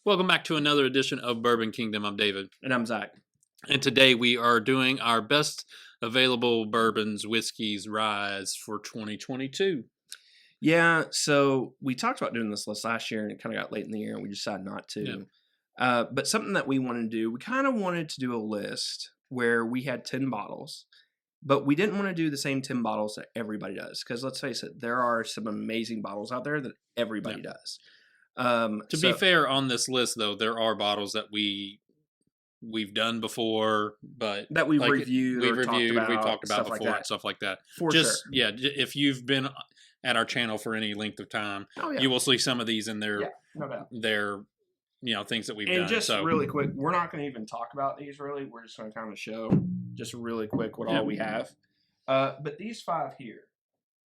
Welcome back to another edition of Bourbon Kingdom. I'm David. And I'm Zach. And today we are doing our best available bourbons, whiskeys, ryes for 2022. Yeah, so we talked about doing this list last year and it kind of got late in the year and we decided not to. Yeah. But something that we wanted to do, we kind of wanted to do a list where we had 10 bottles, but we didn't want to do the same 10 bottles that everybody does. Because let's face it, there are some amazing bottles out there that everybody does. To be fair, on this list, though, there are bottles that we've done before, but that we've reviewed, we've talked about before, like and stuff like that. For sure. Yeah, if you've been at our channel for any length of time, you will see some of these in their things that we've done. And just really quick, we're not going to even talk about these really. We're just going to kind of show just really quick what all we have. But these 5 here,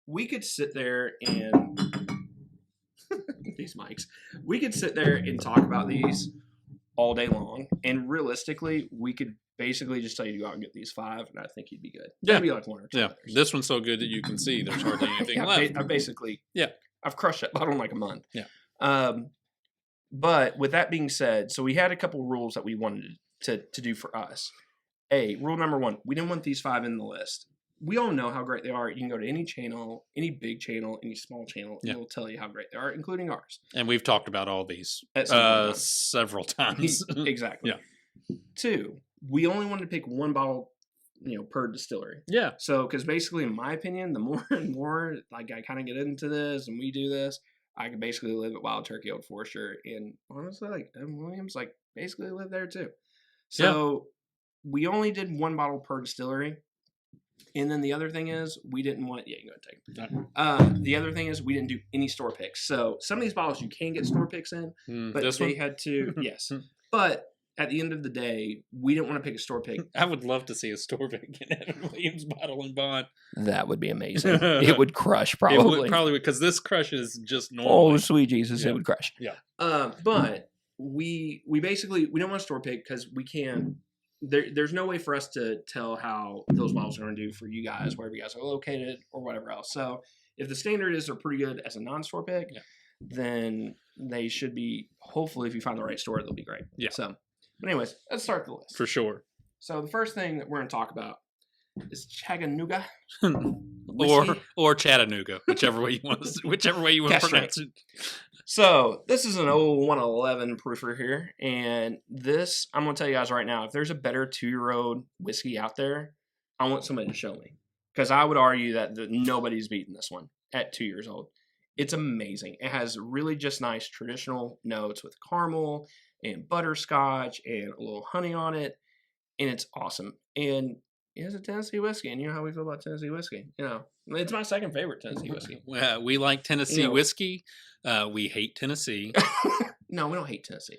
we could sit there and these mics. We could sit there and talk about these all day long, and realistically, we could basically just tell you to go out and get these 5, and I think you'd be good. Yeah, maybe like 1 or 2. Yeah, others. This one's so good that you can see there's hardly anything left. I've crushed that bottle in like a month. Yeah. But with that being said, so we had a couple rules that we wanted to do for us. Rule number 1: we didn't want these 5 in the list. We all know how great they are. You can go to any channel, any big channel, any small channel, and it'll tell you how great they are, including ours. And we've talked about all these several times. Exactly. Yeah. 2, we only wanted to pick 1 bottle, per distillery. Yeah. So, because basically, in my opinion, the more and more like I kind of get into this and we do this, I can basically live at Wild Turkey Old Forester, and honestly, like Evan Williams, like basically live there too. So we only did 1 bottle per distillery. And then the other thing is, we didn't want... Yeah, you can go ahead and take it. The other thing is, we didn't do any store picks. So some of these bottles you can get store picks in, but they had to... Yes. But at the end of the day, we didn't want to pick a store pick. I would love to see a store pick in Evan Williams bottle and bond. That would be amazing. It would crush, probably. It would probably, because this crushes just normal. Oh, sweet Jesus, it would crush. Yeah. But we basically... We don't want a store pick because we can... There's no way for us to tell how those bottles are going to do for you guys, wherever you guys are located or whatever else. So if the standard is they're pretty good as a non-store pick, then they should be, hopefully, if you find the right store, they'll be great. Yeah. So, but anyways, let's start the list. For sure. So the first thing that we're going to talk about is Chattanooga. or Chattanooga, whichever way you want to pronounce it. So this is an old 111 proofer here, and this, I'm going to tell you guys right now, if there's a better 2-year-old whiskey out there, I want somebody to show me, because I would argue that nobody's beaten this one at 2 years old. It's amazing. It has really just nice traditional notes with caramel and butterscotch and a little honey on it, and it's awesome. And it is a Tennessee whiskey, and you know how we feel about Tennessee whiskey. It's my second favorite Tennessee whiskey. We like Tennessee whiskey. We hate Tennessee. No, we don't hate Tennessee.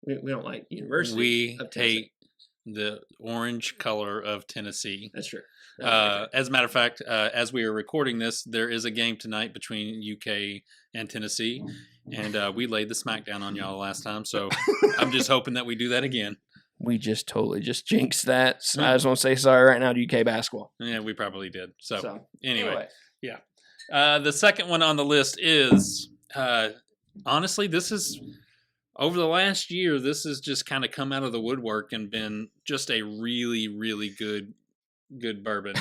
We don't like University of Tennessee. Hate the orange color of Tennessee. That's true. As a matter of fact, as we are recording this, there is a game tonight between UK and Tennessee, and we laid the smackdown on y'all last time, so I'm just hoping that we do that again. We just totally jinxed that. So I just want to say sorry right now to UK basketball. Yeah, we probably did. So anyway. Yeah. The second one on the list is, honestly, this is, over the last year, this has just kind of come out of the woodwork and been just a really, really good bourbon.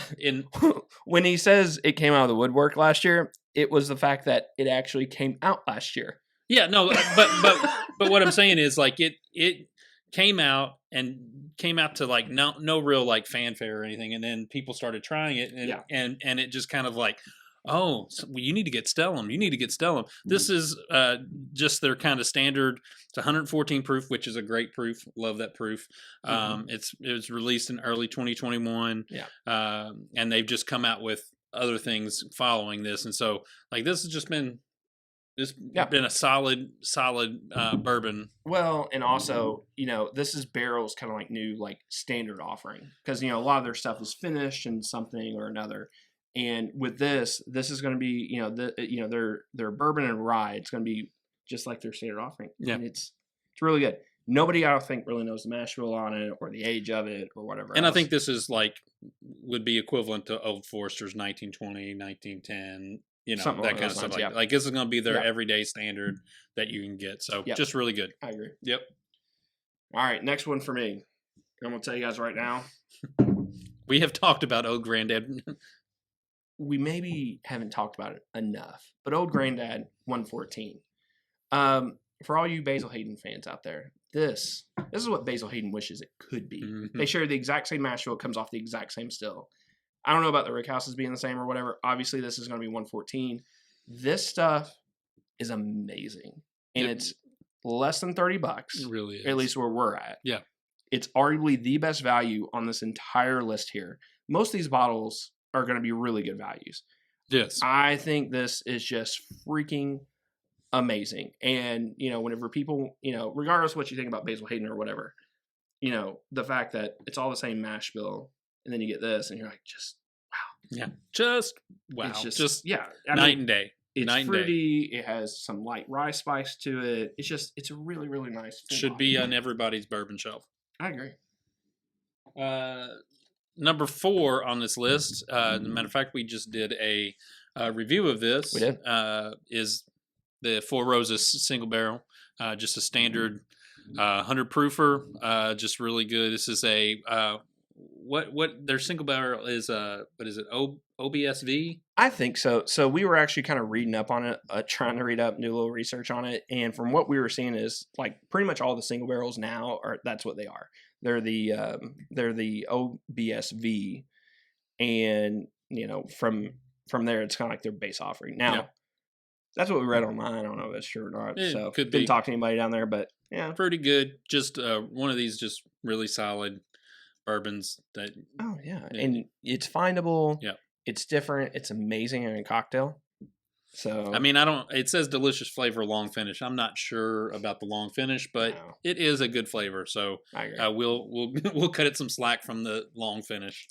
When he says it came out of the woodwork last year, it was the fact that it actually came out last year. Yeah, no, but what I'm saying is, like, it came out to like no real like fanfare or anything, and then people started trying it, and it just kind of like, oh, so you need to get Stellum. You need to get Stellum. This is just their kind of standard. It's 114 proof, which is a great proof. Love that proof. It was released in early 2021. Yeah. And they've just come out with other things following this, and so like this has just been. It's been a solid bourbon. Well, and also, this is Barrel's kind of like new like standard offering, because a lot of their stuff is finished in something or another, and with this is going to be their bourbon and rye. It's going to be just like their standard offering. Yeah, and it's really good. Nobody, I don't think, really knows the mash bill on it or the age of it or whatever. And else. I think this is would be equivalent to Old Forester's 1920, 1910. you know, Something that along kind of those stuff. lines, Like this is going to be their Yeah. everyday standard that you can get. So Yep. just really good. I agree. Yep. All right, next one for me. I'm going to tell you guys right now. We have talked about Old Granddad. We maybe haven't talked about it enough, but Old Granddad 114. For all you Basil Hayden fans out there, this is what Basil Hayden wishes it could be. Mhm. They share the exact same mash bill, comes off the exact same still. I don't know about the rick houses being the same or whatever. Obviously, this is going to be 114. This stuff is amazing, and it's less than $30. It really is. At least where we're at. Yeah. It's arguably the best value on this entire list here. Most of these bottles are going to be really good values. Yes. I think this is just freaking amazing. And, you know, whenever people, you know, regardless of what you think about Basil Hayden or whatever, you know, the fact that it's all the same mash bill, and then you get this, and you're like, just wow. Yeah. Just wow. It's just yeah. Night and day. It's night fruity. It has some light rye spice to it. It's a really, really nice. Should be on everybody's bourbon shelf. I agree. Number 4 on this list, as a matter of fact, we just did a review of this. We did. Is the Four Roses single barrel. Just a standard 100 proofer. Just really good. This is a what their single barrel is. What is it? OBSV? I think so. So we were actually kind of reading up on it, trying to read up, do a little research on it, and from what we were seeing is like pretty much all the single barrels now are that's what they are. They're the OBSV, and you know from there it's kind of like their base offering. Now that's what we read online. I don't know if that's true or not. So didn't talk to anybody down there, but yeah, pretty good. Just one of these just really solid bourbons that. Oh yeah, and it's findable. Yeah. It's different. It's amazing in a cocktail. So I mean, it says delicious flavor, long finish. I'm not sure about the long finish, but it is a good flavor. So I agree. We'll cut it some slack from the long finish.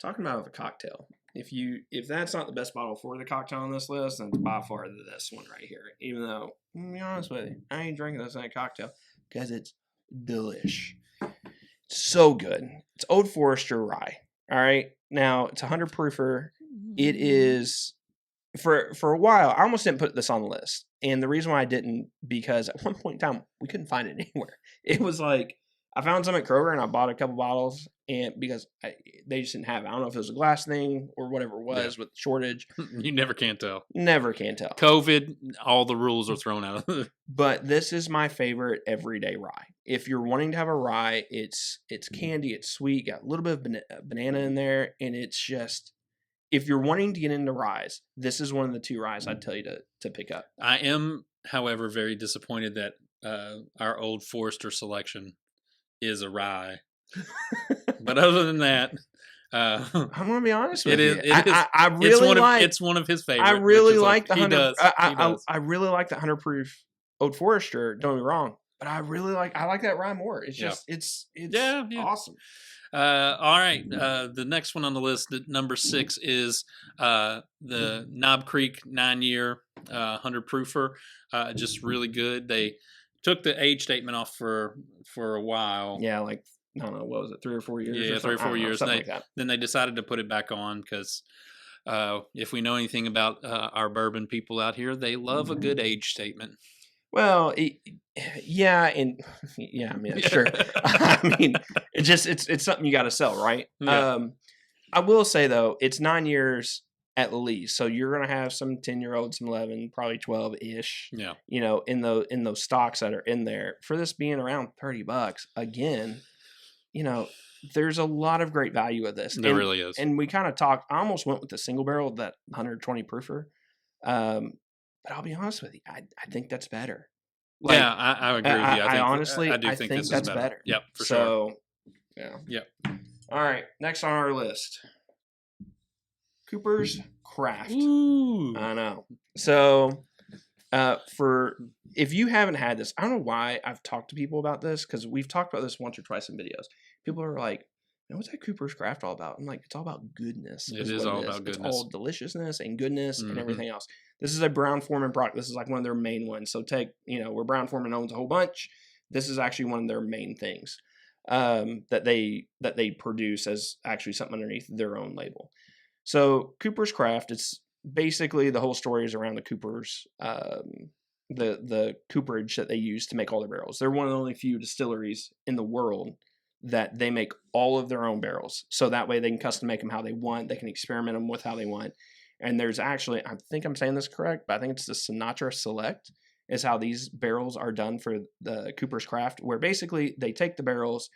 Talking about a cocktail, if that's not the best bottle for the cocktail on this list, then it's by far this one right here. Even though, to be honest with you, I ain't drinking this in a cocktail because it's delish. So good. It's Old Forester Rye. All right. Now it's 100 proofer. It is for a while. I almost didn't put this on the list, and the reason why I didn't because at one point in time we couldn't find it anywhere. It was like I found some at Kroger and I bought a couple bottles, and because they just didn't have it. I don't know if it was a glass thing or whatever it was with the shortage. You never can tell. Never can tell. COVID, all the rules are thrown out. But this is my favorite everyday rye. If you're wanting to have a rye, it's candy, it's sweet, got a little bit of banana in there, and it's just if you're wanting to get into ryes, this is one of the 2 ryes I'd tell you to pick up. I am, however, very disappointed that our old Forester selection is a rye. But other than that, I'm gonna be honest with you. I really it's one of his favorites. I really like the 100. I really like the 100 proof Old Forester. Don't get me wrong, but I like that rye more. It's just it's awesome. All right. The next one on the list, number 6, is the Knob Creek 9-year 100 proofer. Just really good. They took the age statement off for a while. Yeah, like I don't know, what was it, 3 or 4 years? Yeah, 3 or 4 years. Something like that. Then they decided to put it back on because if we know anything about our bourbon people out here, they love a good age statement. Well, yeah, and yeah, I mean, sure. I mean, it's something you got to sell, right? Yeah. I will say though, it's 9 years at least, so you're gonna have some 10-year-olds, some 11, probably 12-ish. Yeah, you know, in those stocks that are in there. For this being around $30, again, you know, there's a lot of great value with this. There really is. And we kind of talked. I almost went with the single barrel, that 120 proofer. But I'll be honest with you, I think that's better. Like, yeah, I agree with you. I honestly, I do think this that's is better. better. Yep, for sure. Yeah. Yep. All right, next on our list, Cooper's Craft. Ooh. I know. So, for if you haven't had this, I don't know why I've talked to people about this because we've talked about this once or twice in videos. People are like, what's that Cooper's Craft all about? I'm like, it's all about goodness. It is all about goodness. It's all deliciousness and goodness and everything else. This is a Brown-Forman product. This is like one of their main ones. So where Brown-Forman owns a whole bunch, this is actually one of their main things that they produce as actually something underneath their own label. So Cooper's Craft, it's basically the whole story is around the coopers, the cooperage that they use to make all their barrels. They're one of the only few distilleries in the world that they make all of their own barrels. So that way they can custom make them how they want. They can experiment them with how they want. And there's actually, I think I'm saying this correct, but I think it's the Sinatra Select is how these barrels are done for the Cooper's Craft, where basically they take the barrels,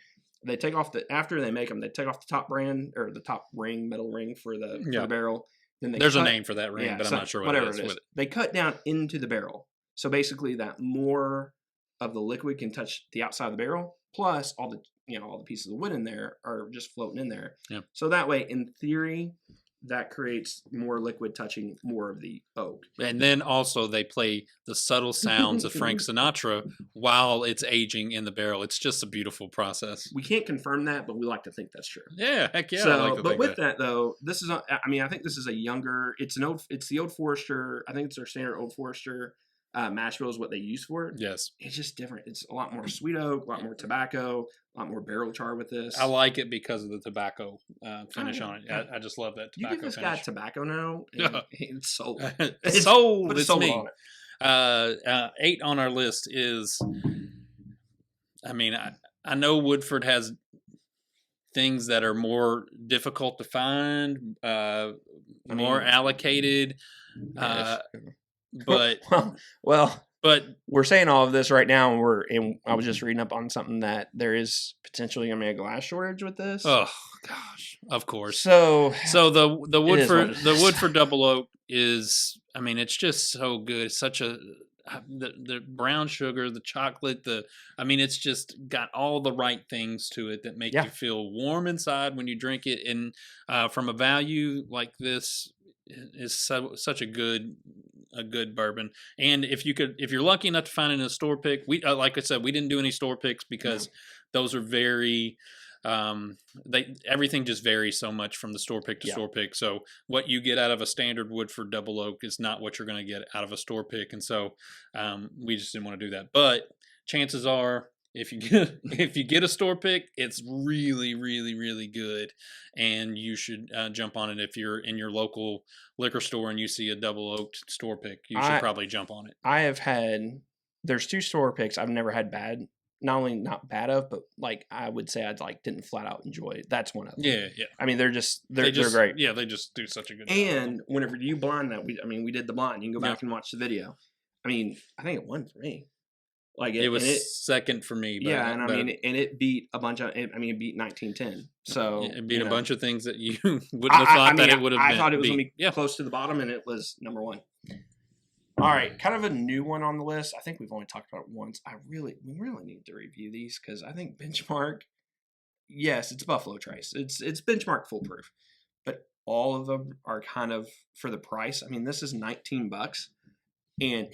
they take off after they make them, they take off the top brand or the top ring, metal ring for the barrel. Then there's a name for that ring, but I'm not sure what it is. They cut down into the barrel. So basically that more of the liquid can touch the outside of the barrel, plus all the pieces of wood in there are just floating in there. Yeah. So that way, in theory, that creates more liquid touching more of the oak. And then also they play the subtle sounds of Frank Sinatra while it's aging in the barrel. It's just a beautiful process. We can't confirm that, but we like to think that's true. Yeah, heck yeah. So, but with that though, this is, I think this is a younger, it's the Old Forester. I think it's their standard Old Forester. Mash bill is what they use for it. Yes. It's just different. It's a lot more sweet oak, a lot more tobacco, a lot more barrel char with this. I like it because of the tobacco finish on it. I just love that tobacco You give this finish. guy tobacco now, and it's sold. It's sold. It's sold me. On it. 8 on our list is, I mean, I know Woodford has things that are more difficult to find, more allocated. But but we're saying all of this right now, and I was just reading up on something that there is potentially going to be a glass shortage with this. Oh gosh, of course. So the Woodford Double Oak is, I mean, it's just so good. It's such a the brown sugar, the chocolate, it's just got all the right things to it that make you feel warm inside when you drink it. And from a value like this, is such a good bourbon. And if you're lucky enough to find it in a store pick, we like I said, we didn't do any store picks because those are very everything just varies so much from the store pick to store pick. So what you get out of a standard Woodford Double Oak is not what you're going to get out of a store pick. And so we just didn't want to do that. But chances are, if you get a store pick, it's really, really, really good, and you should jump on it. If you're in your local liquor store and you see a double oaked store pick, you should probably jump on it. There's 2 store picks I've never had bad. Not only not bad of, but like I would say didn't flat out enjoy it. That's one of them. Yeah. I mean, they're great. Yeah, they just do such a good job. And whenever you blind that, we did the blind. You can go back and watch the video. I mean, I think it won for me. Like it was second for me. But, and it beat a bunch of. It beat 1910. So it beat a bunch of things that you wouldn't have thought that it would have been. I thought it was going to be close to the bottom, and it was number 1. All right, kind of a new one on the list. I think we've only talked about it once. We really need to review these because I think Benchmark. Yes, it's Buffalo Trace. It's Benchmark foolproof, but all of them are kind of for the price. I mean, this is $19, and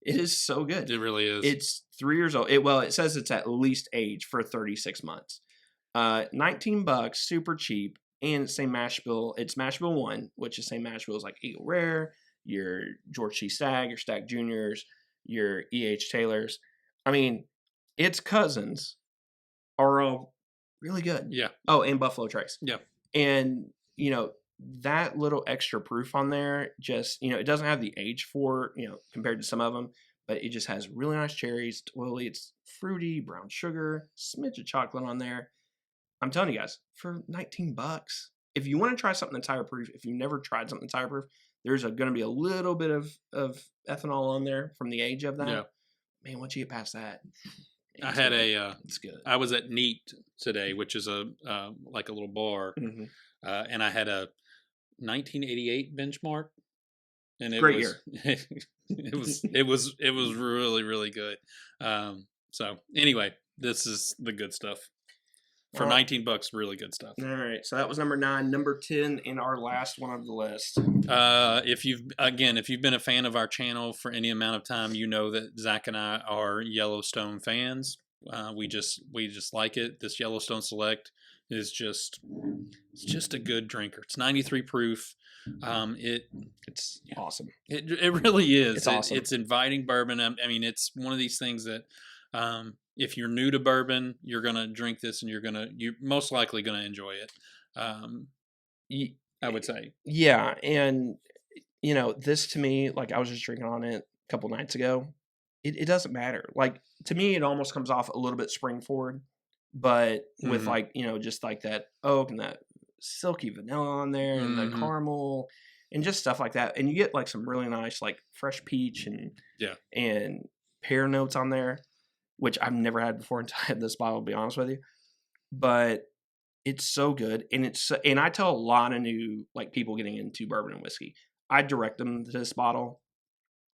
it is so good. It really is. It's 3 years old. It says it's at least age for 36 months. $19, super cheap, and same mash bill. It's mash bill 1, which is same mash bill as like Eagle Rare, your George C. Stagg, your Stagg Juniors, your E.H. Taylors. I mean, its cousins are all really good. Yeah. Oh, and Buffalo Trace. Yeah. And, that little extra proof on there just, it doesn't have the age for, compared to some of them, but it just has really nice cherries. Oily, it's fruity, brown sugar, smidge of chocolate on there. I'm telling you guys, for $19, if you want to try something that's higher proof, if you've never tried something that's higher proof, there's going to be a little bit of ethanol on there from the age of that. Yeah. Man, once you get past that, it's good. I was at Neat today, which is like a little bar, and I had a 1988 Benchmark, and great year. it was really, really good. So anyway, this is the good stuff. For $19, really good stuff. All right, so that was number 9. Number 10 in our last one of the list. If you've been a fan of our channel for any amount of time, you know that Zach and I are Yellowstone fans. We just like it. This Yellowstone Select is just a good drinker. It's 93 proof. It's awesome. It really is. It's awesome. It's inviting bourbon. I mean, it's one of these things that. If you're new to bourbon, you're gonna drink this, and you're most likely gonna enjoy it. I would say. Yeah, and this to me, like I was just drinking on it a couple nights ago. It doesn't matter. Like to me, it almost comes off a little bit spring forward, but with like just like that oak and that silky vanilla on there and the caramel and just stuff like that, and you get like some really nice like fresh peach and pear notes on there, which I've never had before until I had this bottle. To be honest with you, but it's so good, and I tell a lot of new like people getting into bourbon and whiskey, I direct them to this bottle.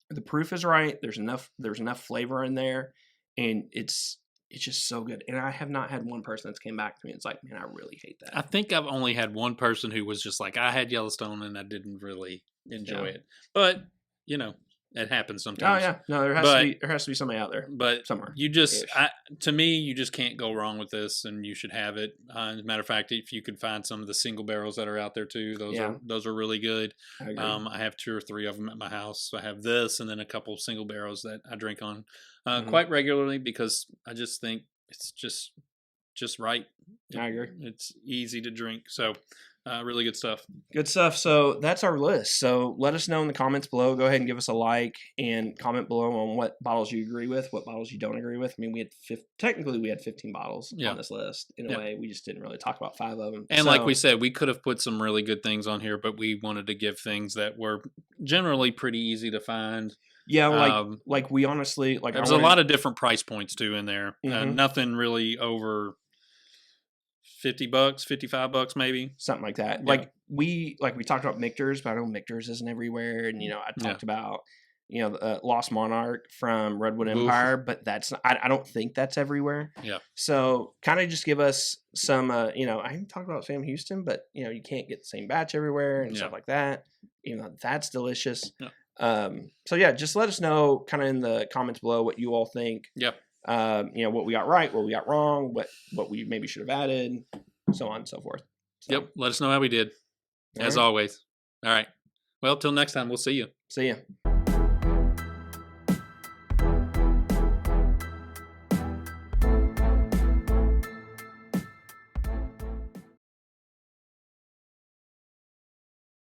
The proof is right. There's enough flavor in there, and it's just so good. And I have not had one person that's came back to me and it's like, man, I really hate that. I think I've only had one person who was just like, I had Yellowstone and I didn't really enjoy it. But it happens sometimes. Oh yeah, no, there has to be somebody out there, but somewhere. You just, to me, you just can't go wrong with this, and you should have it. As a matter of fact, if you could find some of the single barrels that are out there too, those are really good. I have 2 or 3 of them at my house. So I have this, and then a couple of single barrels that I drink on quite regularly because I just think it's just right. I agree. It's easy to drink, so. Really good stuff. Good stuff. So that's our list. So let us know in the comments below. Go ahead and give us a like and comment below on what bottles you agree with, what bottles you don't agree with. I mean, we had 15 bottles on this list. In a way, we just didn't really talk about 5 of them. And like we said, we could have put some really good things on here, but we wanted to give things that were generally pretty easy to find. Yeah, like we honestly there's a lot of different price points too in there. Nothing really over $50, $55 maybe. Something like that. Yeah. We talked about Michter's, but I know Michter's isn't everywhere. And, I talked about, Lost Monarch from Redwood Empire, but I don't think that's everywhere. Yeah. So kind of just give us some, I even talked about Sam Houston, but, you can't get the same batch everywhere and stuff like that. Even though that's delicious. Yeah. So yeah, just let us know kind of in the comments below what you all think. Yep. What we got right, what we got wrong, what we maybe should have added, so on and so forth. So, yep. Let us know how we did, as always. All right. Well, till next time, we'll see you. See ya.